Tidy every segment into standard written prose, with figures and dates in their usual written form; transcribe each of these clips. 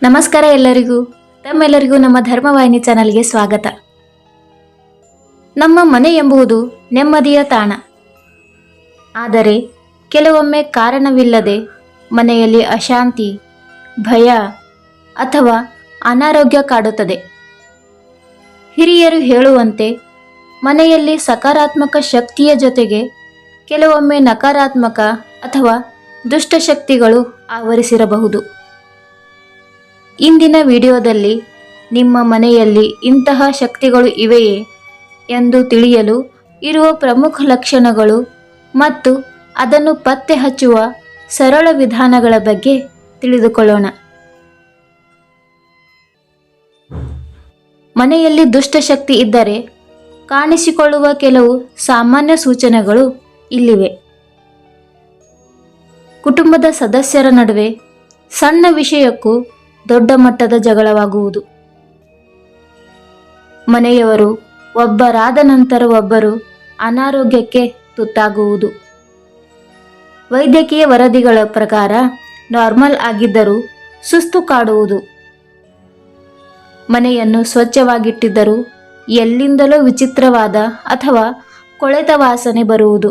ನಮಸ್ಕಾರ ಎಲ್ಲರಿಗೂ. ತಮ್ಮೆಲ್ಲರಿಗೂ ನಮ್ಮ ಧರ್ಮವಾಹಿನಿ ಚಾನಲ್ಗೆ ಸ್ವಾಗತ. ನಮ್ಮ ಮನೆ ಎಂಬುದು ನೆಮ್ಮದಿಯ ತಾಣ. ಆದರೆ ಕೆಲವೊಮ್ಮೆ ಕಾರಣವಿಲ್ಲದೆ ಮನೆಯಲ್ಲಿ ಅಶಾಂತಿ, ಭಯ ಅಥವಾ ಅನಾರೋಗ್ಯ ಕಾಡುತ್ತದೆ. ಹಿರಿಯರು ಹೇಳುವಂತೆ ಮನೆಯಲ್ಲಿ ಸಕಾರಾತ್ಮಕ ಶಕ್ತಿಯ ಜೊತೆಗೆ ಕೆಲವೊಮ್ಮೆ ನಕಾರಾತ್ಮಕ ಅಥವಾ ದುಷ್ಟಶಕ್ತಿಗಳು ಆವರಿಸಿರಬಹುದು. ಇಂದಿನ ವಿಡಿಯೋದಲ್ಲಿ ನಿಮ್ಮ ಮನೆಯಲ್ಲಿ ಇಂತಹ ಶಕ್ತಿಗಳು ಇವೆಯೇ ಎಂದು ತಿಳಿಯಲು ಇರುವ ಪ್ರಮುಖ ಲಕ್ಷಣಗಳು ಮತ್ತು ಅದನ್ನು ಪತ್ತೆ ಹಚ್ಚುವ ಸರಳ ವಿಧಾನಗಳ ಬಗ್ಗೆ ತಿಳಿದುಕೊಳ್ಳೋಣ. ಮನೆಯಲ್ಲಿ ದುಷ್ಟಶಕ್ತಿ ಇದ್ದರೆ ಕಾಣಿಸಿಕೊಳ್ಳುವ ಕೆಲವು ಸಾಮಾನ್ಯ ಸೂಚನೆಗಳು ಇಲ್ಲಿವೆ. ಕುಟುಂಬದ ಸದಸ್ಯರ ನಡುವೆ ಸಣ್ಣ ವಿಷಯಕ್ಕೂ ದೊಡ್ಡ ಮಟ್ಟದ ಜಗಳವಾಗುವುದು. ಮನೆಯವರು ಒಬ್ಬರಾದ ನಂತರ ಒಬ್ಬರು ಅನಾರೋಗ್ಯಕ್ಕೆ ತುತ್ತಾಗುವುದು. ವೈದ್ಯಕೀಯ ವರದಿಗಳ ಪ್ರಕಾರ ನಾರ್ಮಲ್ ಆಗಿದ್ದರೂ ಸುಸ್ತು ಕಾಡುವುದು. ಮನೆಯನ್ನು ಸ್ವಚ್ಛವಾಗಿಟ್ಟಿದ್ದರೂ ಎಲ್ಲಿಂದಲೂ ವಿಚಿತ್ರವಾದ ಅಥವಾ ಕೊಳೆತ ವಾಸನೆ ಬರುವುದು.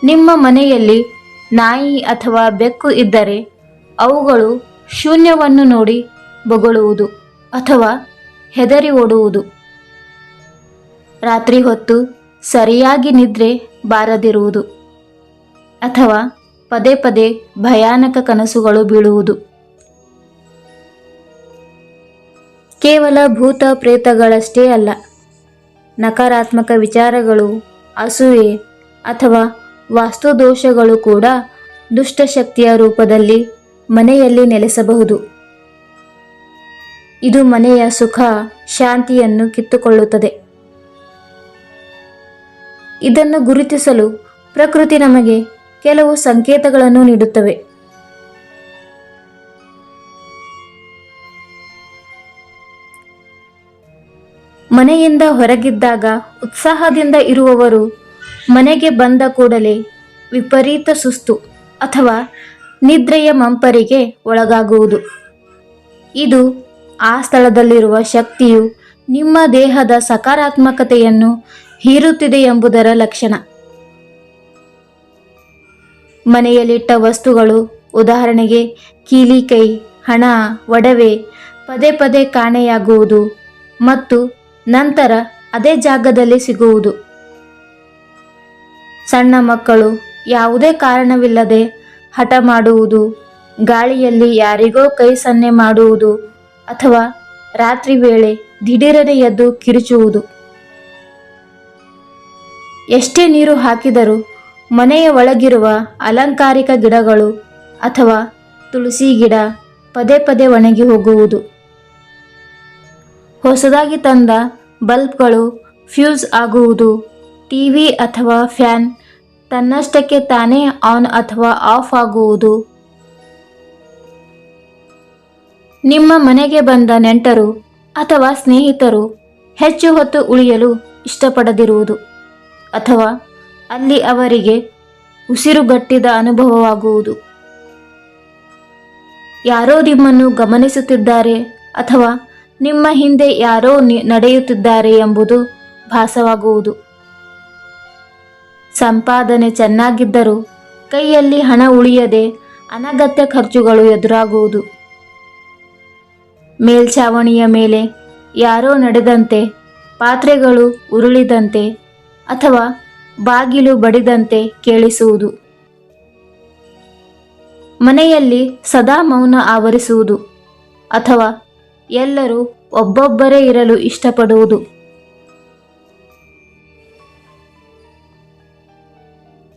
ನಿಮ್ಮ ಮನೆಯಲ್ಲಿ ನಾಯಿ ಅಥವಾ ಬೆಕ್ಕು ಇದ್ದರೆ ಅವುಗಳು ಶೂನ್ಯವನ್ನು ನೋಡಿ ಬೊಗಳುವುದು ಅಥವಾ ಹೆದರಿ ಓಡುವುದು. ರಾತ್ರಿ ಹೊತ್ತು ಸರಿಯಾಗಿ ನಿದ್ರೆ ಬಾರದಿರುವುದು ಅಥವಾ ಪದೇ ಪದೇ ಭಯಾನಕ ಕನಸುಗಳು ಬೀಳುವುದು. ಕೇವಲ ಭೂತ ಪ್ರೇತಗಳಷ್ಟೇ ಅಲ್ಲ, ನಕಾರಾತ್ಮಕ ವಿಚಾರಗಳು, ಅಸೂಯೆ ಅಥವಾ ವಾಸ್ತುದೋಷಗಳು ಕೂಡ ದುಷ್ಟಶಕ್ತಿಯ ರೂಪದಲ್ಲಿ ಮನೆಯಲ್ಲಿ ನೆಲೆಸಬಹುದು. ಇದು ಮನೆಯ ಸುಖ ಶಾಂತಿಯನ್ನು ಕಿತ್ತುಕೊಳ್ಳುತ್ತದೆ. ಇದನ್ನು ಗುರುತಿಸಲು ಪ್ರಕೃತಿ ನಮಗೆ ಕೆಲವು ಸಂಕೇತಗಳನ್ನು ನೀಡುತ್ತವೆ. ಮನೆಯಿಂದ ಹೊರಗಿದ್ದಾಗ ಉತ್ಸಾಹದಿಂದ ಇರುವವರು ಮನೆಗೆ ಬಂದ ಕೂಡಲೇ ವಿಪರೀತ ಸುಸ್ತು ಅಥವಾ ನಿದ್ರೆಯ ಮಂಪರಿಗೆ ಒಳಗಾಗುವುದು. ಇದು ಆ ಸ್ಥಳದಲ್ಲಿರುವ ಶಕ್ತಿಯು ನಿಮ್ಮ ದೇಹದ ಸಕಾರಾತ್ಮಕತೆಯನ್ನು ಹೀರುತ್ತಿದೆ ಎಂಬುದರ ಲಕ್ಷಣ. ಮನೆಯಲ್ಲಿಟ್ಟ ವಸ್ತುಗಳು, ಉದಾಹರಣೆಗೆ ಕೀಲಿಕೈ, ಹಣ, ಒಡವೆ ಪದೇ ಪದೇ ಕಾಣೆಯಾಗುವುದು ಮತ್ತು ನಂತರ ಅದೇ ಜಾಗದಲ್ಲಿ ಸಿಗುವುದು. ಸಣ್ಣ ಮಕ್ಕಳು ಯಾವುದೇ ಕಾರಣವಿಲ್ಲದೆ ಹಠ ಮಾಡುವುದು, ಗಾಳಿಯಲ್ಲಿ ಯಾರಿಗೋ ಕೈ ಸನ್ನೆ ಮಾಡುವುದು ಅಥವಾ ರಾತ್ರಿ ವೇಳೆ ದಿಢೀರನೆ ಎದ್ದು ಕಿರುಚುವುದು. ಎಷ್ಟೇ ನೀರು ಹಾಕಿದರೂ ಮನೆಯ ಒಳಗಿರುವ ಅಲಂಕಾರಿಕ ಗಿಡಗಳು ಅಥವಾ ತುಳಸಿ ಗಿಡ ಪದೇ ಪದೇ ಒಣಗಿ ಹೋಗುವುದು. ಹೊಸದಾಗಿ ತಂದ ಬಲ್ಬ್ಗಳು ಫ್ಯೂಸ್ ಆಗುವುದು. ಟಿವಿ ಅಥವಾ ಫ್ಯಾನ್ ತನ್ನಷ್ಟಕ್ಕೆ ತಾನೇ ಆನ್ ಅಥವಾ ಆಫ್ ಆಗುವುದು. ನಿಮ್ಮ ಮನೆಗೆ ಬಂದ ನೆಂಟರು ಅಥವಾ ಸ್ನೇಹಿತರು ಹೆಚ್ಚು ಹೊತ್ತು ಉಳಿಯಲು ಇಷ್ಟಪಡದಿರುವುದು ಅಥವಾ ಅಲ್ಲಿ ಅವರಿಗೆ ಉಸಿರುಗಟ್ಟಿದ ಅನುಭವವಾಗುವುದು. ಯಾರೋ ನಿಮ್ಮನ್ನು ಗಮನಿಸುತ್ತಿದ್ದಾರೆ ಅಥವಾ ನಿಮ್ಮ ಹಿಂದೆ ಯಾರೋ ನಡೆಯುತ್ತಿದ್ದಾರೆ ಎಂಬುದು ಭಾಸವಾಗುವುದು. ಸಂಪಾದನೆ ಚೆನ್ನಾಗಿದ್ದರೂ ಕೈಯಲ್ಲಿ ಹಣ ಉಳಿಯದೆ ಅನಗತ್ಯ ಖರ್ಚುಗಳು ಎದುರಾಗುವುದು. ಮೇಲ್ಛಾವಣಿಯ ಮೇಲೆ ಯಾರೋ ನಡೆದಂತೆ, ಪಾತ್ರೆಗಳು ಉರುಳಿದಂತೆ ಅಥವಾ ಬಾಗಿಲು ಬಡಿದಂತೆ ಕೇಳಿಸುವುದು. ಮನೆಯಲ್ಲಿ ಸದಾ ಮೌನ ಆವರಿಸುವುದು ಅಥವಾ ಎಲ್ಲರೂ ಒಬ್ಬೊಬ್ಬರೇ ಇರಲು ಇಷ್ಟಪಡುವುದು.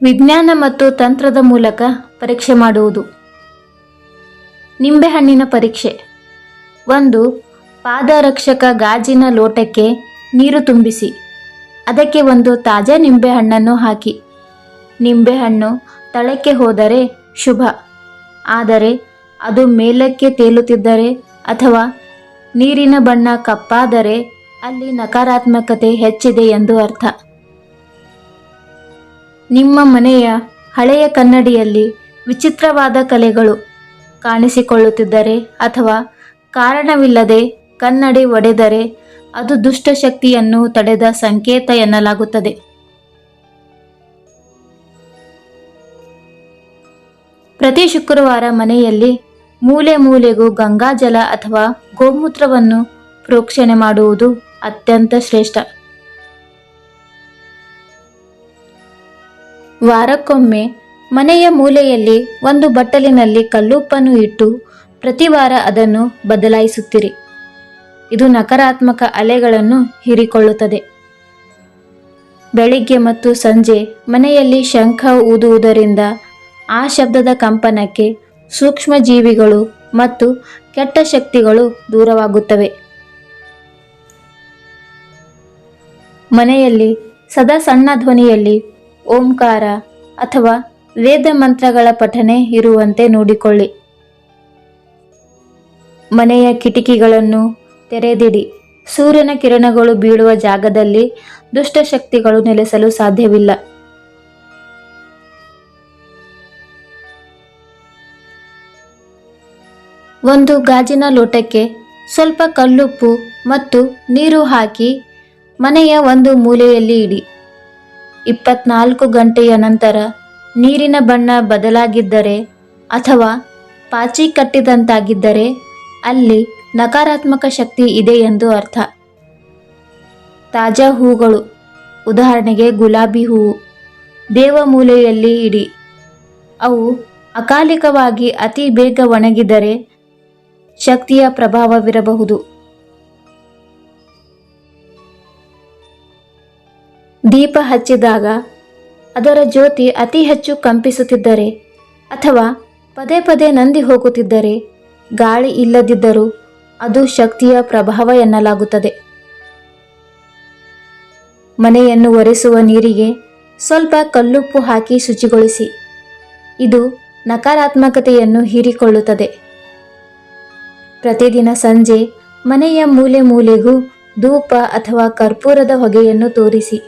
ವಿಜ್ಞಾನ ಮತ್ತು ತಂತ್ರದ ಮೂಲಕ ಪರೀಕ್ಷೆ ಮಾಡುವುದು. ನಿಂಬೆಹಣ್ಣಿನ ಪರೀಕ್ಷೆ. ಒಂದು ಪಾದರಕ್ಷಕ ಗಾಜಿನ ಲೋಟಕ್ಕೆ ನೀರು ತುಂಬಿಸಿ ಅದಕ್ಕೆ ಒಂದು ತಾಜಾ ನಿಂಬೆಹಣ್ಣನ್ನು ಹಾಕಿ. ನಿಂಬೆಹಣ್ಣು ತಳಕ್ಕೆ ಹೋದರೆ ಶುಭ, ಆದರೆ ಅದು ಮೇಲಕ್ಕೆ ತೇಲುತ್ತಿದ್ದರೆ ಅಥವಾ ನೀರಿನ ಬಣ್ಣ ಕಪ್ಪಾದರೆ ಅಲ್ಲಿ ನಕಾರಾತ್ಮಕತೆ ಹೆಚ್ಚಿದೆ ಎಂದು ಅರ್ಥ. ನಿಮ್ಮ ಮನೆಯ ಹಳೆಯ ಕನ್ನಡಿಯಲ್ಲಿ ವಿಚಿತ್ರವಾದ ಕಲೆಗಳು ಕಾಣಿಸಿಕೊಳ್ಳುತ್ತಿದ್ದರೆ ಅಥವಾ ಕಾರಣವಿಲ್ಲದೆ ಕನ್ನಡಿ ಒಡೆದರೆ ಅದು ದುಷ್ಟಶಕ್ತಿಯನ್ನು ತಡೆದ ಸಂಕೇತ ಎನ್ನಲಾಗುತ್ತದೆ. ಪ್ರತಿ ಶುಕ್ರವಾರ ಮನೆಯಲ್ಲಿ ಮೂಲೆ ಮೂಲೆಗೂ ಗಂಗಾಜಲ ಅಥವಾ ಗೋಮೂತ್ರವನ್ನು ಪ್ರೋಕ್ಷಣೆ ಮಾಡುವುದು ಅತ್ಯಂತ ಶ್ರೇಷ್ಠ. ವಾರಕ್ಕೊಮ್ಮೆ ಮನೆಯ ಮೂಲೆಯಲ್ಲಿ ಒಂದು ಬಟ್ಟಲಿನಲ್ಲಿ ಕಲ್ಲುಪ್ಪನ್ನು ಇಟ್ಟು ಪ್ರತಿ ವಾರ ಅದನ್ನು ಬದಲಾಯಿಸುತ್ತಿರಿ. ಇದು ನಕಾರಾತ್ಮಕ ಅಲೆಗಳನ್ನು ಹೀರಿಕೊಳ್ಳುತ್ತದೆ. ಬೆಳಿಗ್ಗೆ ಮತ್ತು ಸಂಜೆ ಮನೆಯಲ್ಲಿ ಶಂಖ ಊದುವುದರಿಂದ ಆ ಶಬ್ದದ ಕಂಪನಕ್ಕೆ ಸೂಕ್ಷ್ಮ ಜೀವಿಗಳು ಮತ್ತು ಕೆಟ್ಟ ಶಕ್ತಿಗಳು ದೂರವಾಗುತ್ತವೆ. ಮನೆಯಲ್ಲಿ ಸದಾ ಸಣ್ಣ ಧ್ವನಿಯಲ್ಲಿ ಓಂಕಾರ ಅಥವಾ ವೇದ ಮಂತ್ರಗಳ ಪಠನೆ ಇರುವಂತೆ ನೋಡಿಕೊಳ್ಳಿ. ಮನೆಯ ಕಿಟಕಿಗಳನ್ನು ತೆರೆದಿಡಿ. ಸೂರ್ಯನ ಕಿರಣಗಳು ಬೀಳುವ ಜಾಗದಲ್ಲಿ ದುಷ್ಟಶಕ್ತಿಗಳು ನೆಲೆಸಲು ಸಾಧ್ಯವಿಲ್ಲ. ಒಂದು ಗಾಜಿನ ಲೋಟಕ್ಕೆ ಸ್ವಲ್ಪ ಕಲ್ಲುಪ್ಪು ಮತ್ತು ನೀರು ಹಾಕಿ ಮನೆಯ ಒಂದು ಮೂಲೆಯಲ್ಲಿ ಇಡಿ. 24 ಗಂಟೆಯ ನಂತರ ನೀರಿನ ಬಣ್ಣ ಬದಲಾಗಿದ್ದರೆ ಅಥವಾ ಪಾಚಿ ಕಟ್ಟಿದಂತಾಗಿದ್ದರೆ ಅಲ್ಲಿ ನಕಾರಾತ್ಮಕ ಶಕ್ತಿ ಇದೆ ಎಂದು ಅರ್ಥ. ತಾಜಾ ಹೂಗಳು, ಉದಾಹರಣೆಗೆ ಗುಲಾಬಿ ಹೂವು, ದೇವ ಮೂಲೆಯಲ್ಲಿ ಇಡಿ. ಅವು ಅಕಾಲಿಕವಾಗಿ ಅತಿ ಬೇಗ ಒಣಗಿದರೆ ಶಕ್ತಿಯ ಪ್ರಭಾವವಿರಬಹುದು. ದೀಪ ಹಚ್ಚಿದಾಗ ಅದರ ಜ್ಯೋತಿ ಅತಿ ಹೆಚ್ಚು ಕಂಪಿಸುತ್ತಿದ್ದರೆ ಅಥವಾ ಪದೇ ಪದೇ ನಂದಿ ಹೋಗುತ್ತಿದ್ದರೆ, ಗಾಳಿ ಇಲ್ಲದಿದ್ದರೂ ಅದು ಶಕ್ತಿಯ ಪ್ರಭಾವ ಎನ್ನಲಾಗುತ್ತದೆ. ಮನೆಯನ್ನು ಒರೆಸುವ ನೀರಿಗೆ ಸ್ವಲ್ಪ ಕಲ್ಲುಪ್ಪು ಹಾಕಿ ಶುಚಿಗೊಳಿಸಿ. ಇದು ನಕಾರಾತ್ಮಕತೆಯನ್ನು ಹೀರಿಕೊಳ್ಳುತ್ತದೆ. ಪ್ರತಿದಿನ ಸಂಜೆ ಮನೆಯ ಮೂಲೆ ಮೂಲೆಗೂ ಧೂಪ ಅಥವಾ ಕರ್ಪೂರದ ಹೊಗೆಯನ್ನು ತೋರಿಸಿ.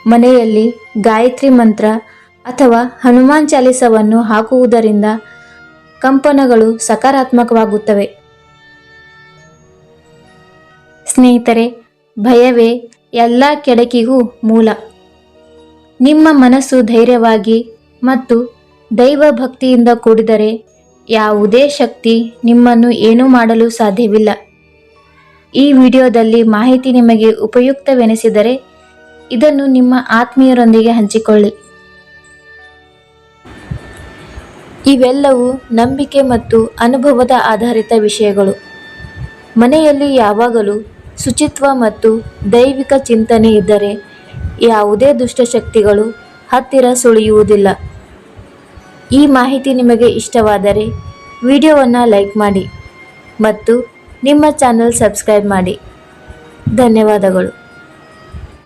ಮನೆಯಲ್ಲಿ ಗಾಯತ್ರಿ ಮಂತ್ರ ಅಥವಾ ಹನುಮಾನ್ ಚಾಲಿಸವನ್ನು ಹಾಕುವುದರಿಂದ ಕಂಪನಗಳು ಸಕಾರಾತ್ಮಕವಾಗುತ್ತವೆ. ಸ್ನೇಹಿತರೆ, ಭಯವೇ ಎಲ್ಲ ಕೆಡಕಿಗೂ ಮೂಲ. ನಿಮ್ಮ ಮನಸ್ಸು ಧೈರ್ಯವಾಗಿ ಮತ್ತು ದೈವ ಭಕ್ತಿಯಿಂದ ಕೂಡಿದರೆ ಯಾವುದೇ ಶಕ್ತಿ ನಿಮ್ಮನ್ನು ಏನೂ ಮಾಡಲು ಸಾಧ್ಯವಿಲ್ಲ. ಈ ವಿಡಿಯೋದಲ್ಲಿ ಮಾಹಿತಿ ನಿಮಗೆ ಉಪಯುಕ್ತವೆನಿಸಿದರೆ ಇದನ್ನು ನಿಮ್ಮ ಆತ್ಮೀಯರೊಂದಿಗೆ ಹಂಚಿಕೊಳ್ಳಿ. ಇವೆಲ್ಲವೂ ನಂಬಿಕೆ ಮತ್ತು ಅನುಭವದ ಆಧಾರಿತ ವಿಷಯಗಳು. ಮನೆಯಲ್ಲಿ ಯಾವಾಗಲೂ ಶುಚಿತ್ವ ಮತ್ತು ದೈವಿಕ ಚಿಂತನೆ ಇದ್ದರೆ ಯಾವುದೇ ದುಷ್ಟಶಕ್ತಿಗಳು ಹತ್ತಿರ ಸುಳಿಯುವುದಿಲ್ಲ. ಈ ಮಾಹಿತಿ ನಿಮಗೆ ಇಷ್ಟವಾದರೆ ವಿಡಿಯೋವನ್ನು ಲೈಕ್ ಮಾಡಿ ಮತ್ತು ನಿಮ್ಮ ಚಾನೆಲ್ ಸಬ್ಸ್ಕ್ರೈಬ್ ಮಾಡಿ. ಧನ್ಯವಾದಗಳು.